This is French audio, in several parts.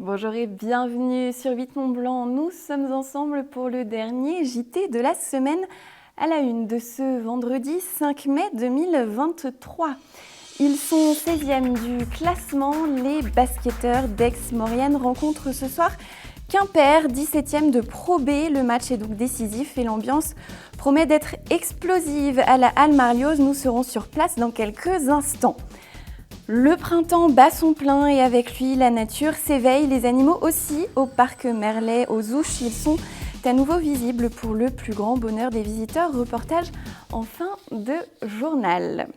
Bonjour et bienvenue sur 8 Mont Blanc. Nous sommes ensemble pour le dernier JT de la semaine à la une de ce vendredi 5 mai 2023. Ils sont 16e du classement. Les basketteurs d'Aix-Maurienne rencontrent ce soir Quimper, 17e de Pro B. Le match est donc décisif et l'ambiance promet d'être explosive à la Halle Marlioz. Nous serons sur place dans quelques instants. Le printemps bat son plein et avec lui, la nature s'éveille, les animaux aussi. Au parc Merlet, aux Ouches, ils sont à nouveau visibles pour le plus grand bonheur des visiteurs. Reportage en fin de journal.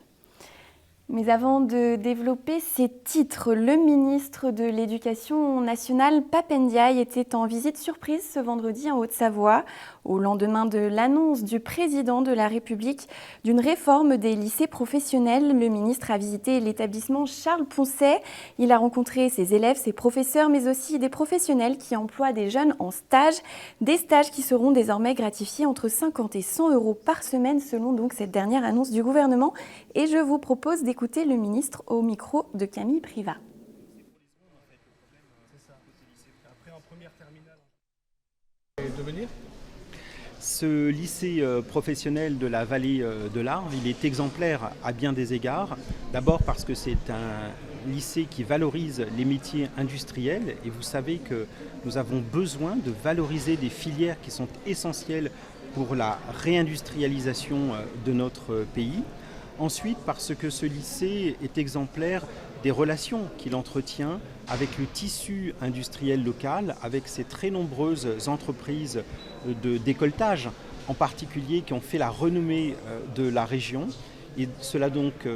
Mais avant de développer ces titres, le ministre de l'Éducation nationale, Pape Ndiaye, était en visite surprise ce vendredi en Haute-Savoie, au lendemain de l'annonce du président de la République d'une réforme des lycées professionnels. Le ministre a visité l'établissement Charles Poncet. Il a rencontré ses élèves, ses professeurs, mais aussi des professionnels qui emploient des jeunes en stage. Des stages qui seront désormais gratifiés entre 50 et 100 euros par semaine, selon donc cette dernière annonce du gouvernement. Et je vous propose d'écouter le ministre au micro de Camille Privat. Ce lycée professionnel de la vallée de l'Arve, il est exemplaire à bien des égards. D'abord parce que c'est un lycée qui valorise les métiers industriels et vous savez que nous avons besoin de valoriser des filières qui sont essentielles pour la réindustrialisation de notre pays. Ensuite, parce que ce lycée est exemplaire des relations qu'il entretient avec le tissu industriel local, avec ces très nombreuses entreprises de décolletage, en particulier qui ont fait la renommée de la région. Et cela donc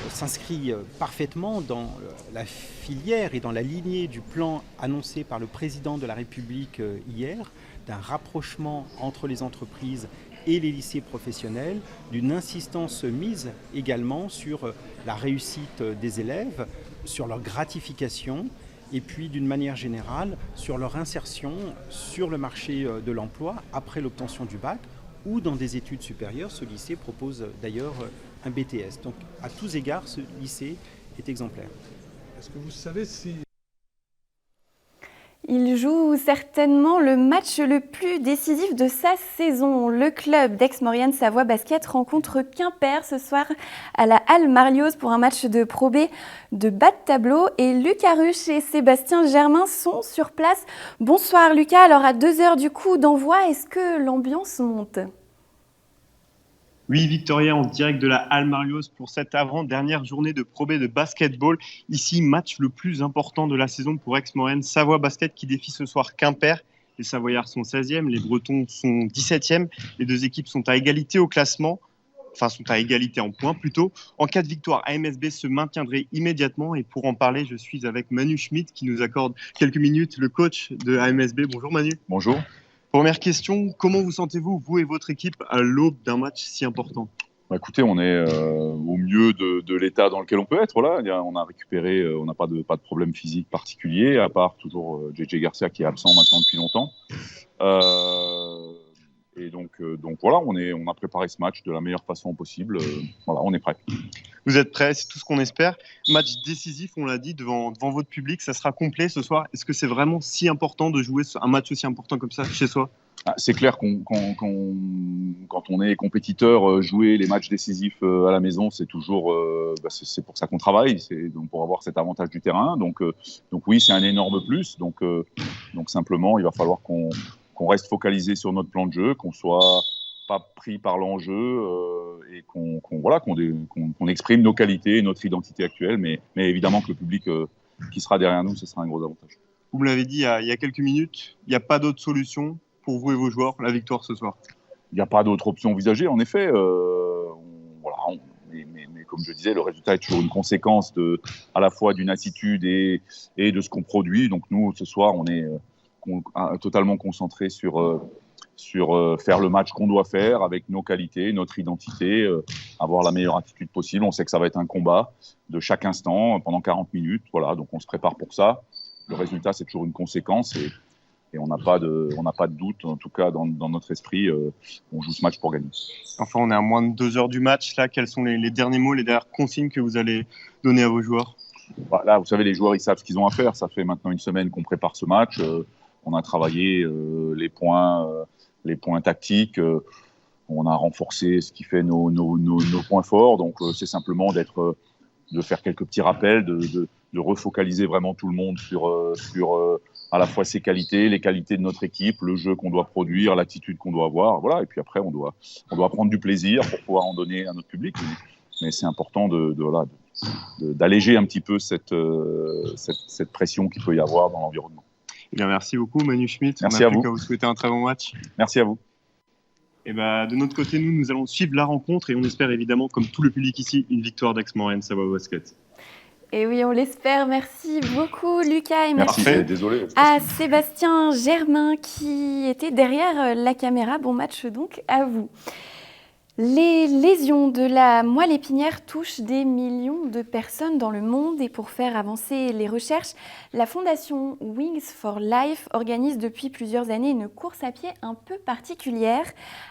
s'inscrit parfaitement dans la filière et dans la lignée du plan annoncé par le président de la République hier, d'un rapprochement entre les entreprises et les lycées professionnels, d'une insistance mise également sur la réussite des élèves, sur leur gratification et puis d'une manière générale sur leur insertion sur le marché de l'emploi après l'obtention du bac ou dans des études supérieures. Ce lycée propose d'ailleurs un BTS. Donc à tous égards, ce lycée est exemplaire. Est-ce que vous savez si... Il joue certainement le match le plus décisif de sa saison. Le club d'Aix-Maurienne Savoie Basket rencontre Quimper ce soir à la Halle Marlioz pour un match de Pro B de bas de tableau. Et Lucas Ruche et Sébastien Germain sont sur place. Bonsoir Lucas, alors à 2h du coup d'envoi, est-ce que l'ambiance monte ? Oui, Victoria, en direct de la Halle Marlioz pour cette avant-dernière journée de Pro B de basketball. Ici, match le plus important de la saison pour Aix-Maurienne Savoie Basket qui défie ce soir Quimper. Les Savoyards sont 16e, les Bretons sont 17e. Les deux équipes sont à égalité au classement, enfin sont à égalité en points plutôt. En cas de victoire, AMSB se maintiendrait immédiatement. Et pour en parler, je suis avec Manu Schmidt qui nous accorde quelques minutes, le coach de AMSB. Bonjour Manu. Bonjour. Première question, comment vous sentez-vous, vous et votre équipe, à l'aube d'un match si important ? Écoutez, on est au mieux de l'état dans lequel on peut être. Voilà. On a récupéré, on n'a pas de problème physique particulier, à part toujours JJ Garcia qui est absent maintenant depuis longtemps. Et donc voilà, on a préparé ce match de la meilleure façon possible. Voilà, on est prêt. Vous êtes prêts, c'est tout ce qu'on espère. Match décisif, on l'a dit, devant votre public, ça sera complet ce soir. Est-ce que c'est vraiment si important de jouer un match aussi important comme ça chez soi ? C'est clair quand on est compétiteur, jouer les matchs décisifs à la maison, c'est toujours, c'est pour ça qu'on travaille, c'est donc pour avoir cet avantage du terrain. Donc oui, c'est un énorme plus. Donc simplement, il va falloir qu'on reste focalisé sur notre plan de jeu, qu'on soit pas pris par l'enjeu et qu'on exprime nos qualités et notre identité actuelle. Mais évidemment que le public qui sera derrière nous, ce sera un gros avantage. Vous me l'avez dit il y a quelques minutes, il n'y a pas d'autre solution pour vous et vos joueurs, la victoire ce soir. Il n'y a pas d'autre option envisagée, en effet. Mais comme je disais, le résultat est toujours une conséquence à la fois d'une attitude et de ce qu'on produit. Donc nous, ce soir, on est totalement concentrés sur faire le match qu'on doit faire avec nos qualités, notre identité, avoir la meilleure attitude possible. On sait que ça va être un combat de chaque instant pendant 40 minutes. Voilà, donc on se prépare pour ça. Le résultat, c'est toujours une conséquence et on n'a pas de doute, en tout cas dans notre esprit, on joue ce match pour gagner. Enfin, on est à moins de 2 heures du match. Là, quels sont les derniers mots, les dernières consignes que vous allez donner à vos joueurs ? là, vous savez, les joueurs, ils savent ce qu'ils ont à faire. Ça fait maintenant une semaine qu'on prépare ce match. On a travaillé les points tactiques. On a renforcé ce qui fait nos points forts. Donc, c'est simplement de faire quelques petits rappels, de refocaliser vraiment tout le monde sur à la fois ses qualités, les qualités de notre équipe, le jeu qu'on doit produire, l'attitude qu'on doit avoir. Voilà. Et puis après, on doit prendre du plaisir pour pouvoir en donner à notre public. Mais c'est important d'alléger un petit peu cette pression qu'il peut y avoir dans l'environnement. Eh bien, merci beaucoup, Manu Schmitt. Merci à vous. On a plus qu'à vous souhaiter un très bon match. Merci à vous. Et de notre côté, nous allons suivre la rencontre et on espère évidemment, comme tout le public ici, une victoire d'Aix-Maurienne Savoie Basket. Et oui, on l'espère. Merci beaucoup, Lucas, et merci désolé. à Sébastien Germain qui était derrière la caméra. Bon match donc à vous. Les lésions de la moelle épinière touchent des millions de personnes dans le monde et pour faire avancer les recherches, la fondation Wings for Life organise depuis plusieurs années une course à pied un peu particulière.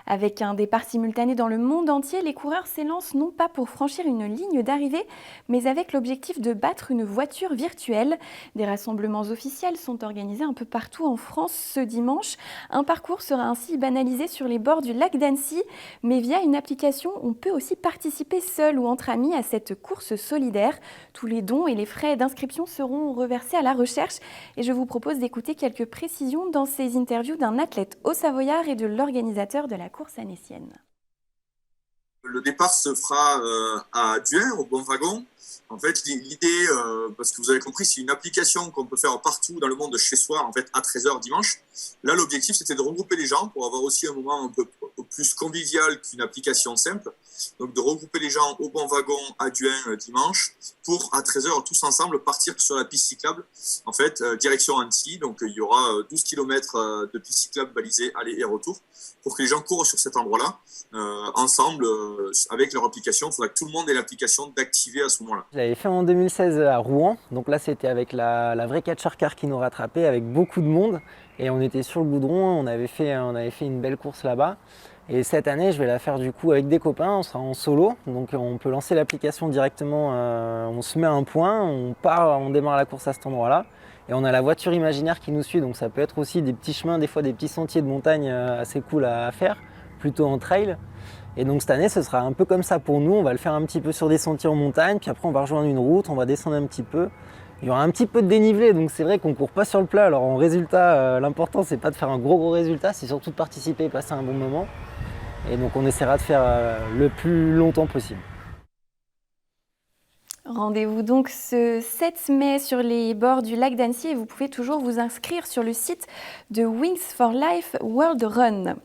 Avec un départ simultané dans le monde entier, les coureurs s'élancent non pas pour franchir une ligne d'arrivée, mais avec l'objectif de battre une voiture virtuelle. Des rassemblements officiels sont organisés un peu partout en France ce dimanche. Un parcours sera ainsi banalisé sur les bords du lac d'Annecy, mais via une application, on peut aussi participer seul ou entre amis à cette course solidaire. Tous les dons et les frais d'inscription seront reversés à la recherche et je vous propose d'écouter quelques précisions dans ces interviews d'un athlète haut-savoyard et de l'organisateur de la course annécienne. Le départ se fera à Duin, au Bon Wagon. En fait, l'idée, parce que vous avez compris, c'est une application qu'on peut faire partout dans le monde chez soi, en fait, à 13h dimanche. Là, l'objectif, c'était de regrouper les gens pour avoir aussi un moment un peu plus convivial qu'une application simple. Donc, de regrouper les gens au Bon Wagon à Duin dimanche pour, à 13h, tous ensemble, partir sur la piste cyclable, en fait, direction Annecy. Donc, il y aura 12 km de piste cyclable balisée, aller et retour, pour que les gens courent sur cet endroit-là, ensemble, avec leur application. Il faudra que tout le monde ait l'application d'activer à ce moment-là. Je l'avais fait en 2016 à Rouen, donc là c'était avec la vraie catcher car qui nous rattrapait avec beaucoup de monde et on était sur le goudron, on avait fait une belle course là-bas. Et cette année je vais la faire du coup avec des copains, on sera en solo, donc on peut lancer l'application directement, on se met à un point, on démarre la course à cet endroit-là et on a la voiture imaginaire qui nous suit, donc ça peut être aussi des petits chemins, des fois des petits sentiers de montagne assez cool à faire, plutôt en trail. Et donc cette année, ce sera un peu comme ça pour nous. On va le faire un petit peu sur des sentiers en montagne, puis après on va rejoindre une route, on va descendre un petit peu. Il y aura un petit peu de dénivelé, donc c'est vrai qu'on ne court pas sur le plat. Alors en résultat, l'important c'est pas de faire un gros résultat, c'est surtout de participer et passer un bon moment. Et donc on essaiera de faire le plus longtemps possible. Rendez-vous donc ce 7 mai sur les bords du lac d'Annecy et vous pouvez toujours vous inscrire sur le site de Wings for Life World Run.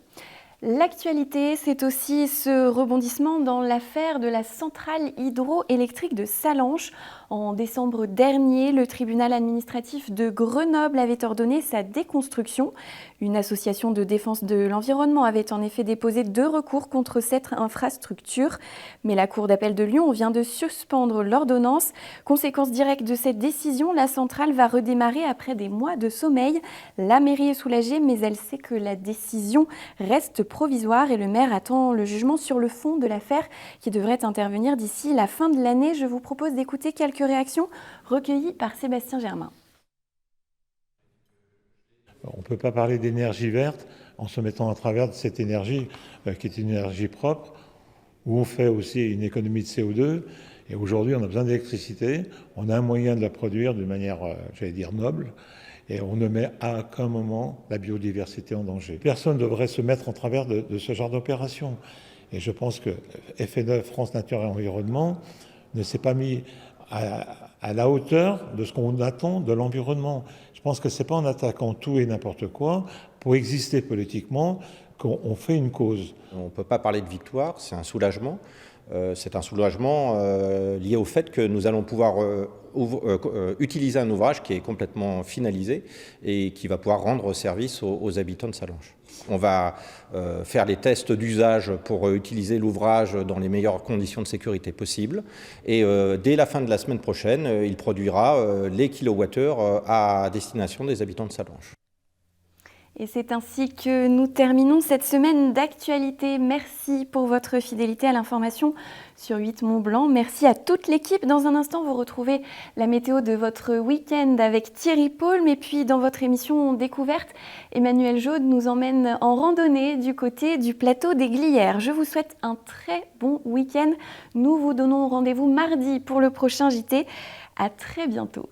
L'actualité, c'est aussi ce rebondissement dans l'affaire de la centrale hydroélectrique de Sallanches. En décembre dernier, le tribunal administratif de Grenoble avait ordonné sa déconstruction. Une association de défense de l'environnement avait en effet déposé 2 recours contre cette infrastructure. Mais la Cour d'appel de Lyon vient de suspendre l'ordonnance. Conséquence directe de cette décision, la centrale va redémarrer après des mois de sommeil. La mairie est soulagée, mais elle sait que la décision reste provisoire et le maire attend le jugement sur le fond de l'affaire qui devrait intervenir d'ici la fin de l'année. Je vous propose d'écouter quelques réactions recueillies par Sébastien Germain. On ne peut pas parler d'énergie verte en se mettant à travers de cette énergie qui est une énergie propre, où on fait aussi une économie de CO2. Et aujourd'hui, on a besoin d'électricité. On a un moyen de la produire d'une manière, noble. Et on ne met à aucun moment la biodiversité en danger. Personne ne devrait se mettre en travers de ce genre d'opération. Et je pense que FNE, France Nature et Environnement, ne s'est pas mis à la hauteur de ce qu'on attend de l'environnement. Je pense que ce n'est pas en attaquant tout et n'importe quoi, pour exister politiquement, qu'on fait une cause. On ne peut pas parler de victoire, c'est un soulagement. C'est un soulagement lié au fait que nous allons pouvoir utiliser un ouvrage qui est complètement finalisé et qui va pouvoir rendre service aux habitants de Sallanches. On va faire les tests d'usage pour utiliser l'ouvrage dans les meilleures conditions de sécurité possibles. Et dès la fin de la semaine prochaine, il produira les kilowattheures à destination des habitants de Sallanches. Et c'est ainsi que nous terminons cette semaine d'actualité. Merci pour votre fidélité à l'information sur 8 Mont Blanc. Merci à toute l'équipe. Dans un instant, vous retrouvez la météo de votre week-end avec Thierry Paul. Mais puis, dans votre émission Découverte, Emmanuel Jaude nous emmène en randonnée du côté du plateau des Glières. Je vous souhaite un très bon week-end. Nous vous donnons rendez-vous mardi pour le prochain JT. À très bientôt.